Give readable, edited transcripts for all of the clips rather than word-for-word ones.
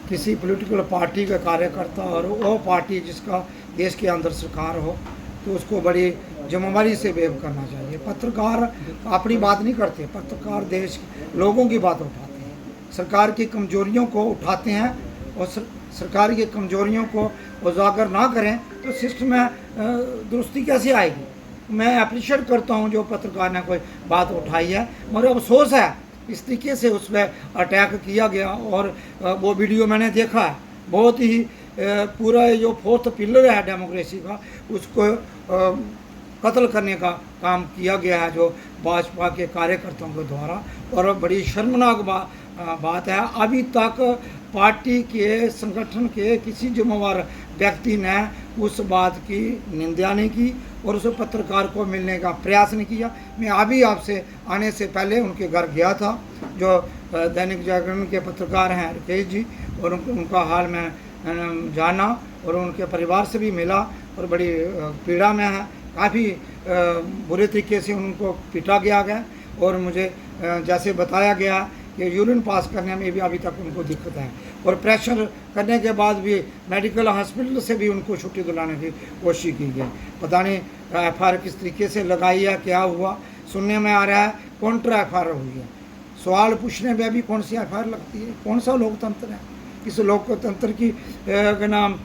किसी political party का कार्यकर्ता और वो पार्टी जिसका देश के अंदर सरकार हो तो उसको बड़ी जिम्मेदारी से बिहेव करना चाहिए। पत्रकार अपनी बात नहीं करते, पत्रकार देश लोगों की बात उठाते हैं, सरकार की कमजोरियों को उठाते हैं और सरकार की कमजोरियों को उजागर ना करें तो सिस्टम में दुरुस्ती कैसे आएगी। मैं अप्रिशिएट करता हूं जो पत्रकार ने कोई बात उठाई है, मगर अफसोस है इस तरीके से उस पर अटैक किया गया। और वो वीडियो मैंने देखा है, बहुत ही पूरा जो फोर्थ पिलर है डेमोक्रेसी का उसको कत्ल करने का काम किया गया है जो भाजपा के कार्यकर्ताओं के द्वारा। और बड़ी शर्मनाक बात है, अभी तक पार्टी के संगठन के किसी जिम्मेवार व्यक्ति ने उस बात की निंदा नहीं की और उस पत्रकार को मिलने का प्रयास नहीं किया। मैं अभी आपसे आने से पहले उनके घर गया था, जो दैनिक जागरण के पत्रकार हैं राकेश जी, और उनका हाल में जाना और उनके परिवार से भी मिला और बड़ी पीड़ा में है। काफ़ी बुरे तरीके से उनको पीटा गया और मुझे जैसे बताया गया कि यूरिन पास करने में भी अभी तक उनको दिक्कत है और प्रेशर करने के बाद भी मेडिकल हॉस्पिटल से भी उनको छुट्टी दिलाने की कोशिश की गई। पता नहीं FIR किस तरीके से लगाई है, क्या हुआ। सुनने में आ रहा है काउंटर FIR हुई है। सवाल पूछने में भी कौन सी FIR लगती है? कौन सा लोकतंत्र है? इस लोकतंत्र की नाम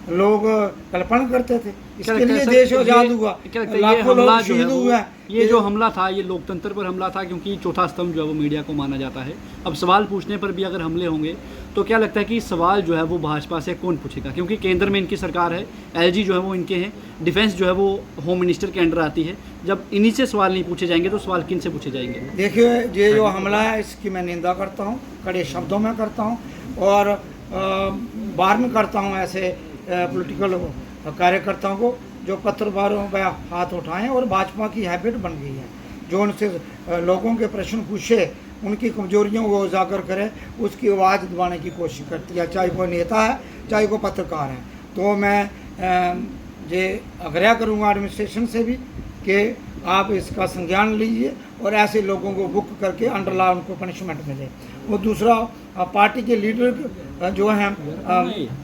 लोग कल्पना करते थे, इसके लिए देश आजाद हुआ, लाखों लोग शहीद हुए। ये जो हमला था ये लोकतंत्र पर हमला था, क्योंकि चौथा स्तंभ जो है वो मीडिया को माना जाता है। अब सवाल पूछने पर भी अगर हमले होंगे तो क्या लगता है कि सवाल जो है वो भाजपा से कौन पूछेगा, क्योंकि केंद्र में इनकी सरकार है, LG जो है वो इनके हैं, डिफेंस जो है वो होम मिनिस्टर के अंडर आती है। जब इन्हीं से सवाल नहीं पूछे जाएंगे तो सवाल किन से पूछे जाएंगे? देखिए, ये जो हमला है इसकी मैं निंदा करता हूँ, कड़े शब्दों में करता हूँ और वार्न करता हूँ ऐसे पॉलिटिकल कार्यकर्ताओं को जो पत्रकारों पर हाथ उठाएं। और भाजपा की हैबिट बन गई है जो उनसे लोगों के प्रश्न पूछे, उनकी कमजोरियों को उजागर करे, उसकी आवाज़ दबाने की कोशिश करती है, चाहे कोई नेता है चाहे कोई पत्रकार है। तो मैं ये आग्रह करूँगा एडमिनिस्ट्रेशन से भी कि आप इसका संज्ञान लीजिए और ऐसे लोगों को बुक करके अंडर लॉ उनको पनिशमेंट मिले। और दूसरा, पार्टी के लीडर जो हैं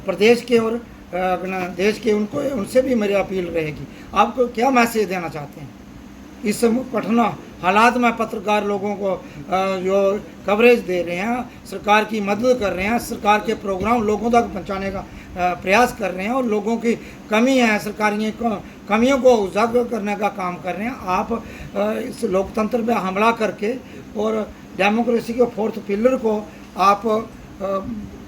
प्रदेश के और देश के, उनको उनसे भी मेरी अपील रहेगी, आपको क्या मैसेज देना चाहते हैं इस कठिन हालात में? पत्रकार लोगों को जो कवरेज दे रहे हैं, सरकार की मदद कर रहे हैं, सरकार के प्रोग्राम लोगों तक पहुंचाने का प्रयास कर रहे हैं और लोगों की कमी है, सरकारी कमियों को उजागर करने का काम कर रहे हैं। आप इस लोकतंत्र पे हमला करके और डेमोक्रेसी के फोर्थ पिलर को आप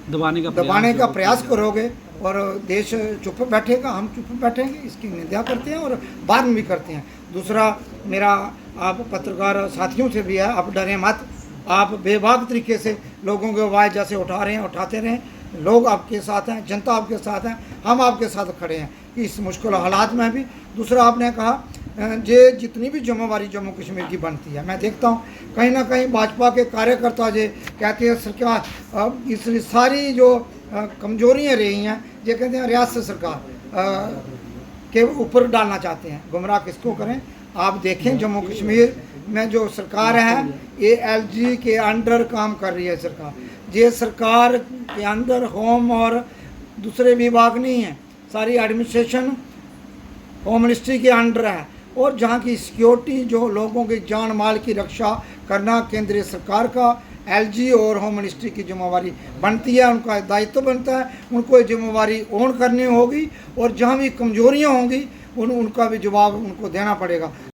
दबाने का प्रयास करोगे और देश चुप बैठेगा, हम चुप बैठेंगे, इसकी निंदा करते हैं और वार्न भी करते हैं। दूसरा, मेरा आप पत्रकार साथियों से भी है, आप डरें मत, आप बेबाक तरीके से लोगों की आवाज़ जैसे उठा रहे हैं उठाते रहें। लोग आपके साथ हैं, जनता आपके साथ है, हम आपके साथ खड़े हैं इस मुश्किल हालात में भी। दूसरा, आपने कहा ये जितनी भी जिम्मेवारी जम्मू कश्मीर की बनती है, मैं देखता हूँ कहीं ना कहीं भाजपा के कार्यकर्ता जो कहते हैं सरकार इस सारी जो कमजोरियाँ रही हैं, ये कहते हैं रियासत सरकार के ऊपर डालना चाहते हैं। गुमराह किसको करें? आप देखें जम्मू कश्मीर में जो सरकार है ये LG के अंडर काम कर रही है सरकार। ये सरकार के अंदर होम और दूसरे विभाग नहीं है, सारी एडमिनिस्ट्रेशन होम मिनिस्ट्री के अंडर है और जहाँ की सिक्योरिटी जो लोगों की जान माल की रक्षा करना केंद्रीय सरकार का, LG और होम मिनिस्ट्री की जिम्मेवारी बनती है, उनका दायित्व बनता है, उनको जिम्मेवारी ओन करनी होगी और जहाँ भी कमजोरियाँ होंगी उनका भी जवाब उनको देना पड़ेगा।